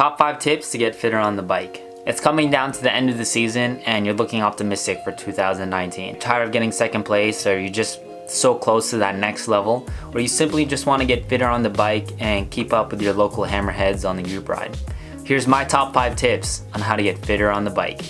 Top 5 tips to get fitter on the bike. It's coming down to the end of the season and you're looking optimistic for 2019. Tired of getting second place, or you're just so close to that next level, or you simply just want to get fitter on the bike and keep up with your local hammerheads on the group ride. Here's my top 5 tips on how to get fitter on the bike.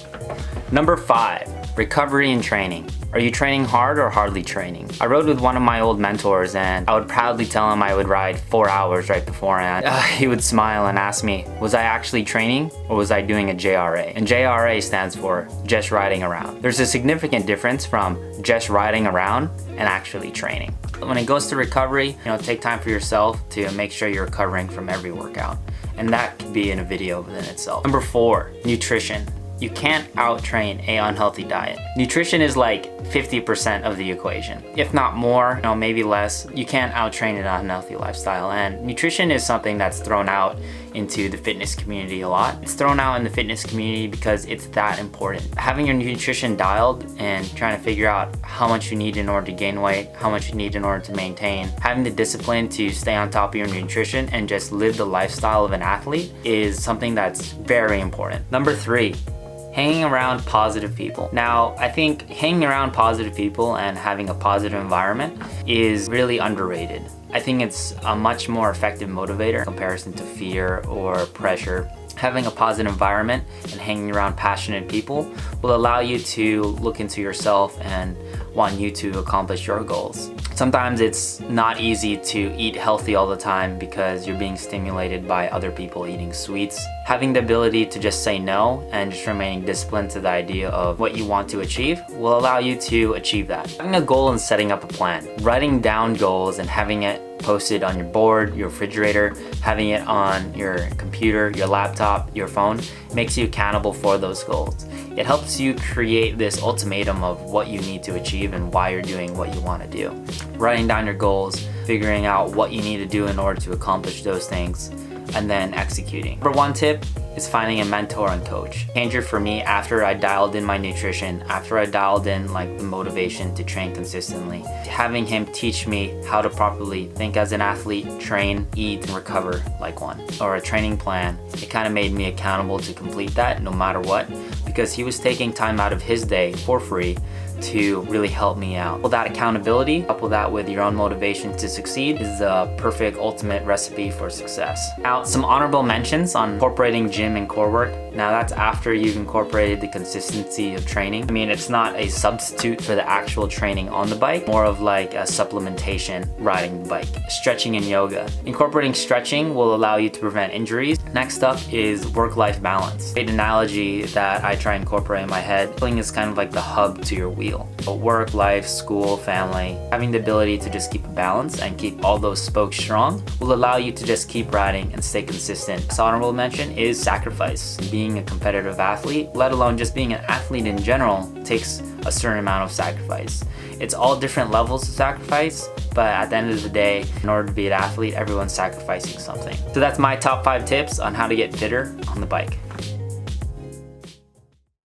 Number 5, recovery and training. Are you training hard or hardly training? I rode with one of my old mentors and I would proudly tell him I would ride 4 hours right beforehand. He would smile and ask me, was I actually training or was I doing a JRA? And JRA stands for just riding around. There's a significant difference from just riding around and actually training. When it goes to recovery, take time for yourself to make sure you're recovering from every workout. And that could be in a video within itself. Number 4, nutrition. You can't out-train an unhealthy diet. Nutrition is like 50% of the equation. If not more, maybe less. You can't out-train an unhealthy lifestyle. And nutrition is something that's thrown out into the fitness community a lot. It's thrown out in the fitness community because it's that important. Having your nutrition dialed and trying to figure out how much you need in order to gain weight, how much you need in order to maintain, having the discipline to stay on top of your nutrition and just live the lifestyle of an athlete is something that's very important. Number 3, hanging around positive people. Now, I think hanging around positive people and having a positive environment is really underrated. I think it's a much more effective motivator in comparison to fear or pressure. Having a positive environment and hanging around passionate people will allow you to look into yourself and want you to accomplish your goals. Sometimes it's not easy to eat healthy all the time because you're being stimulated by other people eating sweets. Having the ability to just say no and just remaining disciplined to the idea of what you want to achieve will allow you to achieve that. Having a goal and setting up a plan. Writing down goals and having it posted on your board, your refrigerator, having it on your computer, your laptop, your phone, makes you accountable for those goals. It helps you create this ultimatum of what you need to achieve and why you're doing what you want to do. Writing down your goals, figuring out what you need to do in order to accomplish those things, and then executing. Number 1 tip is finding a mentor and coach. Changer for me after I dialed in my nutrition, after I dialed in the motivation to train consistently. Having him teach me how to properly think as an athlete, train, eat, and recover like one, or a training plan. It kind of made me accountable to complete that no matter what, because he was taking time out of his day for free to really help me out. Well, that accountability, couple that with your own motivation to succeed, is the perfect ultimate recipe for success. Now, some honorable mentions on incorporating gym and core work. Now, that's after you've incorporated the consistency of training. I mean, it's not a substitute for the actual training on the bike, more of like a supplementation riding the bike. Stretching and yoga. Incorporating stretching will allow you to prevent injuries. Next up is work-life balance. Great analogy that I try and incorporate in my head. Cycling is kind of like the hub to your wheel. Work, life, school, family. Having the ability to just keep a balance and keep all those spokes strong will allow you to just keep riding and stay consistent. This honorable mention is sacrifice. Being a competitive athlete, let alone just being an athlete in general, takes a certain amount of sacrifice. It's all different levels of sacrifice, but at the end of the day, in order to be an athlete, everyone's sacrificing something. So that's my top 5 tips on how to get fitter on the bike.